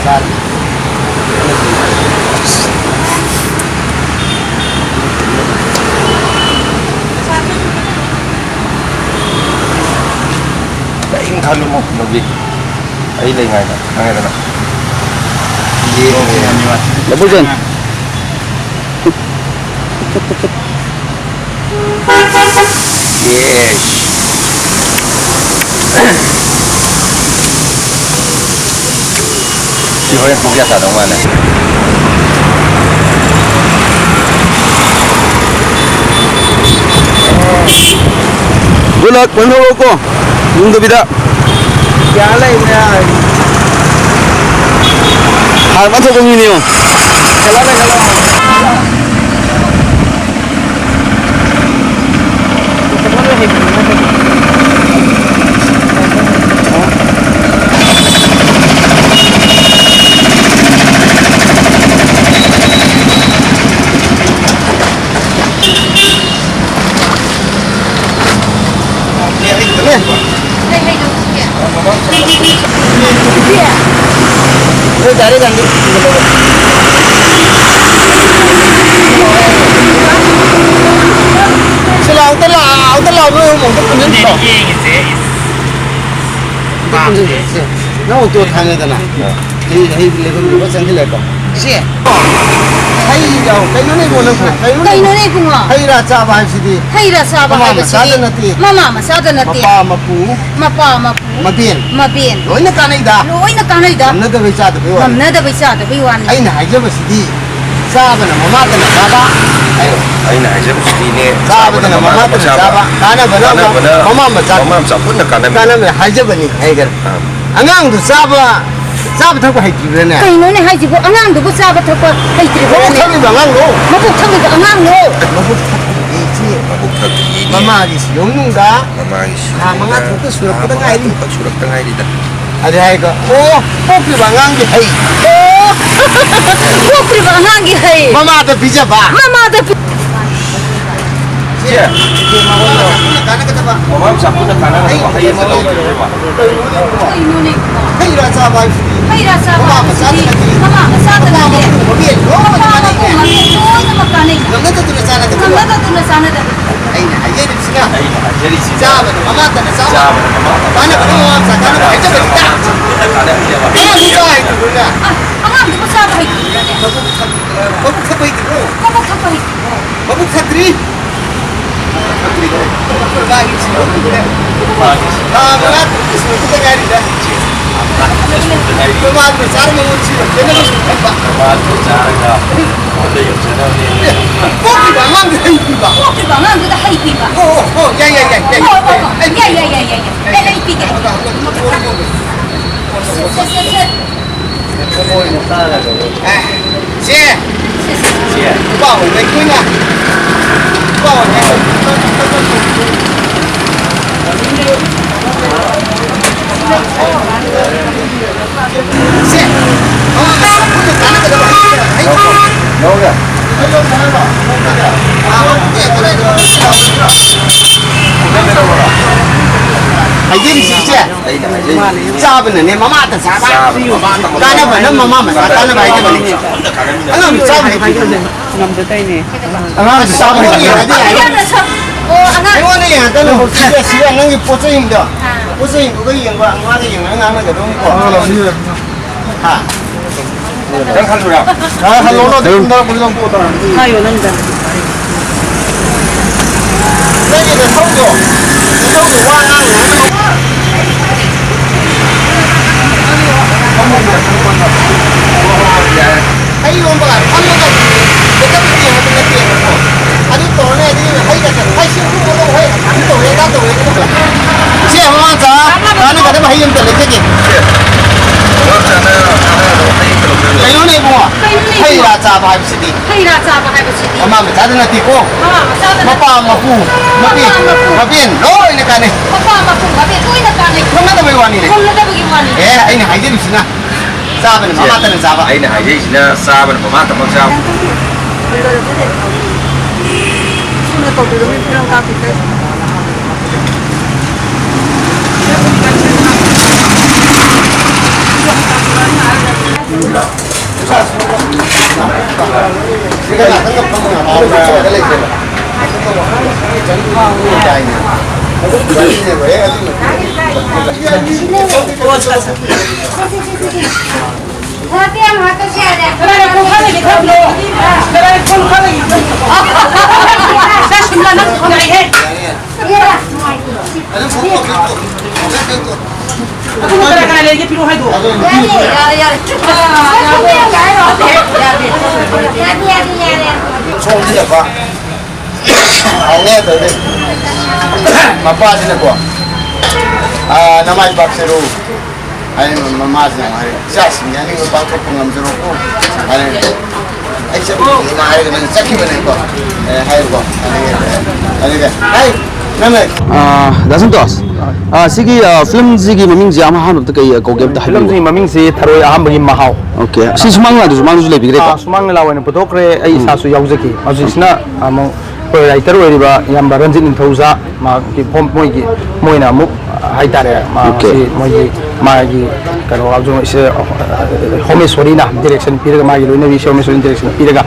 ꯆꯥꯔꯤ ꯏꯪ ꯊꯜꯂꯨꯃꯣ ꯅꯨꯕꯤ ꯑꯩ ꯂꯩꯉꯥꯏꯗ ꯈꯪꯉꯦꯗꯅ Lebusan. Yes. Chị hỏi em không biết đâu mà này. Bulat, mana ko? Yung gabi da. Yala ina Har man sa kong inyo. dari kan selang telah belum untuk penyelidik nó một chuột hàng người ta này thì level của sang cái level xe hay đâu cái nó này còn không cái nó này cũng à hay là cha bài gì đi hay là sao bà hay sao thế này mama mà sao thế này mà pa mà biển lối nó cái này đã nó đâu bị cha được bây nó đâu bị cha được bây giờ ấy này chứ mà gì đi cha bên mà mama cái này cha ba Ai này chứ gì nè. cha bên mà mama cái này cha ba cái này bên mama mà cha mama sao phun được cái này mình hay chứ bên này hay cái anh ngang được cha ba thằng có hay gì nè cái nó này hay gì bộ anh ngang được bộ cha ba thằng có hay gì bộ thằng này bằng ngang luôn mà bộ thằng này anh ngang luôn mà bộ thật gì mama đi sử dụng đã mama mama thuộc cái sửa cái ngay đi sửa cái ngay đi đó ada hay cái ô cái bằng ngang gì hay ô cái bằng ngang gì hay mama ada pizza ba mama ada Iya. Mama bisa pun nak kanan atau hay yang tahu tu apa. Hay lah sahabat. hay là sao Mama masak lagi. mama masak lagi Mabien, oh mama macam aku ni. mami tu nama kani Kamu tu tulis sana tu. mama tu tulis sana dah Ay na, ay ni sila. Hay jadi sih. Sahabat, mama tu nak sahabat. Sahabat, mama. Mana kalau mama masak, kalau macam ni tak. Kanan dia apa? Eh, lupa itu pula. ang ang di sa bahay Babu sabay itu. kamu kapay Babu satri. Satri ko. Lagi sila. Ah, berat. Semua kita kari dah. Kemarin besar menguci. Jadi masuk apa? Mama cara dah. Ada yang cara ni. Kopi bangang ke hidup bang? oh di banga kita hay pipa Oh, ya. oh ya lele pipa set Xe. Iya. Bảo mấy quý nha. Bảo này. Xe. Đâu kìa? Hãy giúp chị chứ. Đây là gì? Sao bên này mama ta sao ba? Cái này phải nó mama mà sao cái này phải cái này. Anh làm sao vậy? Ngâm từ tay nè. Anh làm sao vậy? ayan na sa oh ang Cái này à, cái này xíu xíu anh cái bút hình đó. Bút hình của cái hình của anh cái hình anh làm cái đúng của. À. Đang khăn rồi nào? 아, 할로로 된다 그러던 거다. Tayo nandun. 여기는 성도. 성도 와나. hay ôn bạc ăn nó cái người ta bị tiền người ta tiền rồi anh đi tổ này đi hay là hay siêu không có hay anh tổ này ta tổ này cũng được xe không ăn sao anh cái đó hay dùng tiền cái gì cái nó này mua hay là trà bài gì đi hay là sa bahay ba si mà mình trả tiền là tiền cô mama masada mà pa mà phu mà biển rồi này cái này papa mapu mabi uy na kani không nói đâu này kung na daw giwani anh này hay cái gì nè sao bên mà tên là sao vậy Ai này hay gì nè? Sa bên mama tao sao? Sino to? Pero may pinang kapit kayo. 이거 같은 거 보면 아우라 달래지라. Tapi yang hati sih ada. Kaya kung kaya kita no. Kaya kung kaya kita. Sa simula ng kaya. Iya. Ako mo talaga nalagay pinuhay do. Yari, yari. Yari. 총지가 봐. 아우네 돼. 마빠지는 거. 아, 나만 박스로. 아니 마마스나 말이. 자신이 아닌 거 방콕 공감스럽고. 아니. 액션 말하는 짝히면 거. 에, 하이고. 아니. 하이. 나네. 다선토스 시기 필름 지기 머밍지 아마 한번 그게 고geb다 Film mamingsi tharoi ahambagi mahau. 오케이 시 수망나도 레비그레 Sumang lawan potokre ai sasu yauzaki. Ajisna among writer weriba yamba ranjit inthauza ma ki pom moigi moina muk haitare ma si moigi magi karo ajo se homesori na direction piraga magi loina vi homesori direction piraga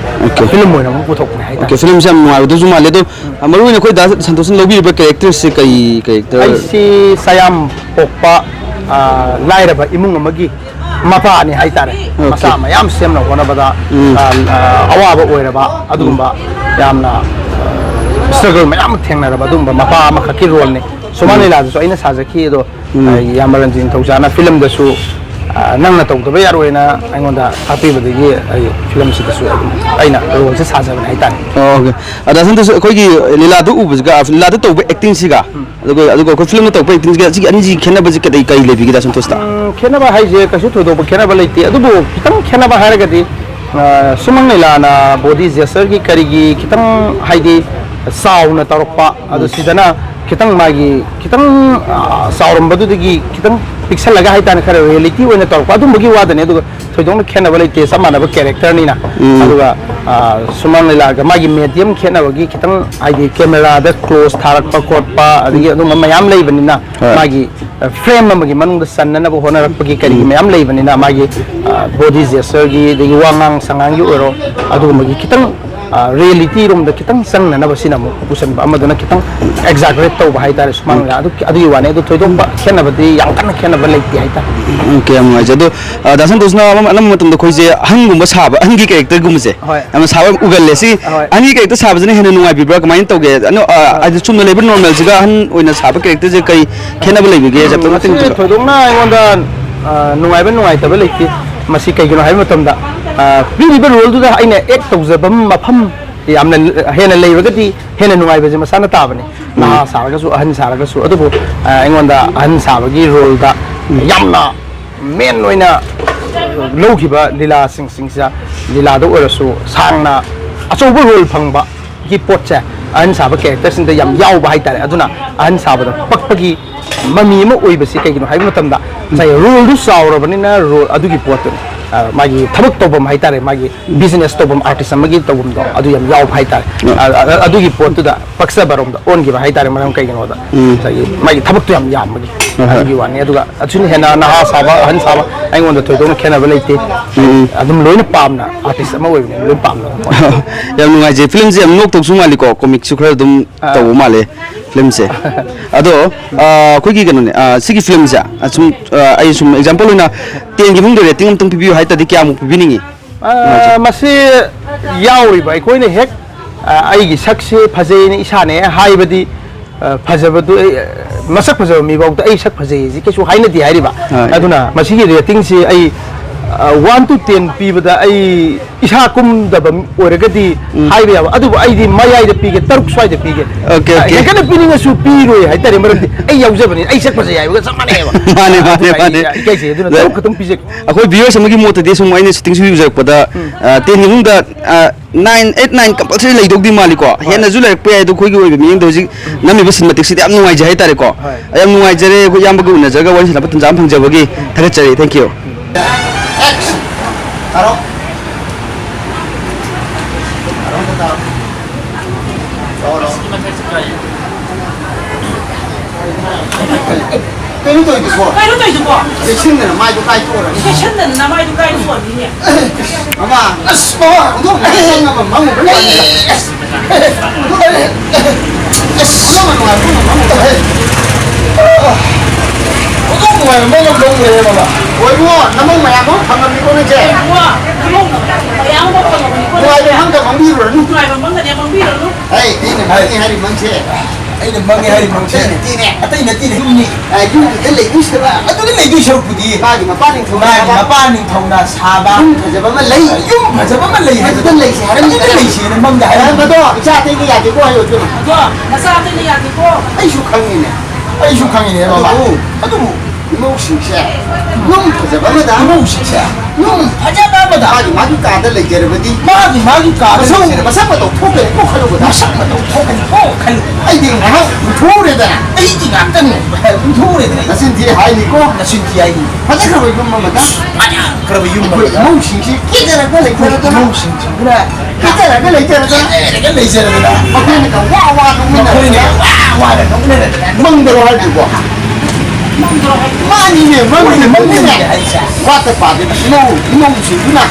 film moina muk pothokne haitare. 오케이 필름 참 누아도 좀 알레도 마루이나 거의 다 산토슨 로비르바 캐릭터 시 kai 캐릭터 ai si sayam pokpa lairaba imung amagi mapa ni haitare. Masa mayam semna honabada awaba oiraba adumba yamna struggle mayam thengnaraba adumba mapa makhaki role ni somani la so aina sajaki do yamaran jin thojana film da su nangna tawdaba yaroina aingonda apibadagi ai film si da su aina role se sajaba haitare. 오케이 다선토스 거기 릴라도 우브가 릴라도 또 액팅 시가 그거 필름 또 액팅 시가 지기 아니지 캐나바지 그때 kai 레비기 다선토스다 Khenaba haije kasu thodo khenaba leiti adubu kitang khenaba haragadi sumang nilana body gesture gi karigi kitang haidi sauna tarokpa adu sidana kitang magi kitang saurum badu digi kitang pixel laga haitana khare reality oina tarokpa adum bagi wadane adu thoidong khenaba leiti samana ba character ni na aduga sumang nilaga magi medium khenaba gi kitang haidi camera da close tharakpa kotpa adigi adu mayam leibanina magi frame amagi manung da sanna bo hona rakpagi kari mayam leibanina magi body gesture gi degi wangang sangang yu ero adu magi kitang reality room da kitang sang na basina mo pusan ba amaduna kitang exaggerate to ba haitare sumang la adu yu wane adu thoidong ba khena badi yang kan khena ba leiti haita 오케이 아마 저도 다선토스나 아마 마tum도 거이제 한국마 사바 한기 캐릭터 구무세 아마 사바 우갈레시 한기 캐릭터 사바즈네 해는 누가 비브라 그만 또게 아주 좀 레벨 노멀 지가 한 오이나 사바 캐릭터 제 kai 캐나블 레비게 잡도 나팅 thoidong na aingonda nungai ba nungai ta ba leiti masi kai gino hai matamda piriba role du da aina ek tawjabam mafam yamna hena leiragadi hena nungai ba je masana tabane na saraga su ahan saraga su adubu aingonda ahan sabagi role da yamna men oina logiba lila sing sa lila do orasu sangna achobu role phangba ki potcha ahan saba character sin da yam yaw ba haitare aduna ahan saba da pakpagi mami mo oibasi kai gino hai matamda sai role du saurabani role adugi pottu magi thabak tobam haitare magi business tobam artist amagi tobam do adu yam yaw haitare adugi pottu da paksa barom da on gi haitare manam kai gino da sai magi thabak to yam magi agi wani aduga achuni hena na ha saba han saba aingon da thoidong khena ba leite adum loina pamna artist ama oibne loina pamna yam nungai je film je am nok tok sumali ko comic su khra dum taw male film se ado koigi ganone sigi film ja sum ai sum example na ten gi mung rating am tung pibiu hai ta di kya mu pibiningi masi yauri ba koine hek ai gi sakse phajei ni isane haibadi phajabadu masak phajab mi bau ta ai sak phajei ji kesu haina di hairiba aduna masi gi rating si ai 1 to 10 pibada ai isa kum da oragadi haibe ya adu ai di mayai da pige taruk swai da pige okay kana pininga su piro hai tare marati ai yaujabani ai sak phajei ai ga samane ba mane kai se aduna taruk katum pije akoi viewers amagi mota de sum aine setting su user pada ten ni mungda 989 compulsory lei dog di mali ko hena ju lek pe do khoi gi oi mi ndo ji nami ba cinematic si am nuai jai tare ko ayam nuai jare ko yam ba gu na jaga wan sala patun jam phang jabagi thagat chari thank you 알아? 알아? 그래도 또 이거 뭐 Kai nó tụi 신내는 많이 좀 가지고 오라 cái chân này là mai tụi cái nó đi nhỉ. 아마 너 생각하면 마음을 별로 안 해. 그러면 와 해. 어떤 거야? 뭐가 그런 거야, 봐봐. 어이구, 나만 뭐야, 뭐? 방금 이거는 제. Wow, cái mông mày ăn bông còn còn 뭐야, 이거 한가 방비를. ngoài bằng bông cái này bằng bia rồi luôn. 에이, 니는 뭐니 하리 멍체. ꯑꯩꯅ ꯃꯪꯉꯦ ꯍꯥꯏꯔꯤ ꯃꯪꯁꯦ 띠네. ꯑꯇꯩ ꯅꯠꯇꯦꯅꯦ ꯌꯨꯝꯅꯤ 아, 이거 내고 있어봐. ꯑꯗꯨꯗꯤ ꯂꯩꯗꯣꯏ ꯁꯔꯨꯛꯄꯨꯗꯤ 마지 마빠링 ꯃꯥꯒꯤ 통과하봐. ꯃꯄꯥ ꯅꯤꯡꯊꯧꯅ ꯁꯥꯕ 가져보면 레이. ꯌꯨꯝ ꯐꯖꯕ ꯑꯃ ꯂꯩ 어떤 ꯍꯥꯏꯕꯗꯣ 레이시 하는 ꯑꯗꯨꯗꯤ ꯂꯩꯁꯦꯅ ꯃꯪꯗ 아, ꯍꯥꯏꯔꯝꯕ 너도 자, 땡기 야기고 하여 좀. Rồi, nó sao tên này thì cô. 아이, 슈캉이네. ꯑꯩꯁꯨ ꯈꯪꯉꯤꯅꯦ ꯕꯕꯥ 아이고. ꯑꯗꯨꯕꯨ 이모식샤. 너무 가져보면 이모식샤 너무 ꯐꯖꯕ 마지 마주 까들 레이저버디. 마기 가서 마사마도 톡에 꼭 하려고 다. ꯃꯁꯛ ꯃꯇꯧ ꯊꯣꯛꯀꯅꯤ 꼭 ꯈꯜꯂꯨ 아이디 나 도우래다. ꯑꯩꯗꯤ ꯉꯥꯛꯇꯪ ꯊꯣꯛꯎꯔꯦꯗꯅ 나신 뒤에 하이니고 ꯅꯆꯤꯟꯊꯤ ꯍꯥꯏꯅꯤ 바짝 그러고 이건 뭐다. 아니야 그러면 그 융벌이가 너무 싱싱 끼잖아 그 레이저잖아. 이모싱싱구나 끼잖아 그 레이저잖아. 내가 레이저라더라 그러니까 와와 그러니까 농민들 와와를 동네라더라 멍대로 할지고. 많이네 먹는 먹네. 게 아니지 와트 빠지 이모 싱구나.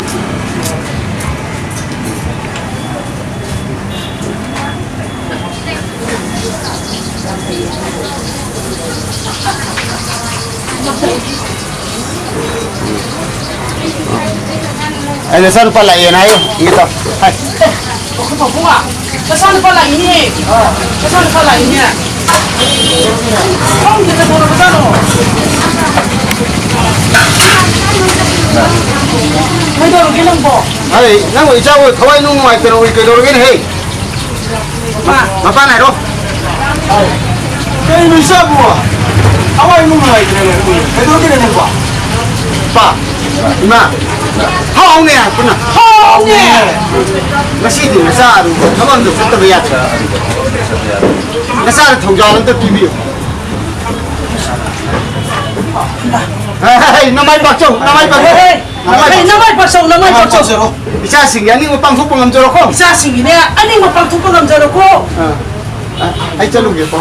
Ini saan pala yan ayo ito. Hai. Không phải không ạ. Cái sao nó phải lại nhỉ? Cái sao nó phải lại nhỉ? Không, người ta muốn nó sao đâu. Mấy đồ cái lông bò. Ai, nang oi chawo thawai nu mai pero oi kedor gen he. Apa này đâu? cái người sao bùa awai nung này cái đó cái này bùa Pa. Ima. Hao nè, kuna. Không nhỉ? Ngasi di nasa ru. Kaman tu kita biar. Nasa thong jalan tu TV. Hai, namai pak chong, namai pak. Hey, nó mới bắt sầu, nó mới bắt sầu. Isa sing yani mo pang supang am joro ko. Isa sing ini, anh em mà bằng thu bằng giờ đâu cô. Ai chalu ge po.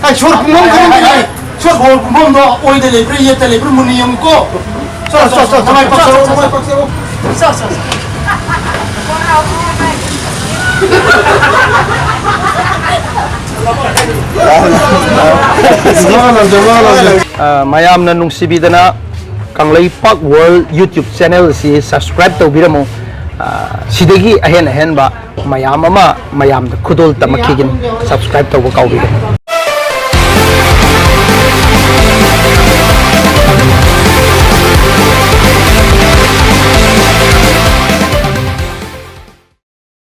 Hai, chur mong 아니 저 구멍도 오이들 레브리 예때 레브리 문이 염고 so, namai pak chong, namai pak chong. Sao sao. mayamna nungsibidana Kangleipak World YouTube channel si subscribe tawbiramo sidagi ahen ba mayam ama mayam da khudol tamakigin subscribe tawba kawbiramo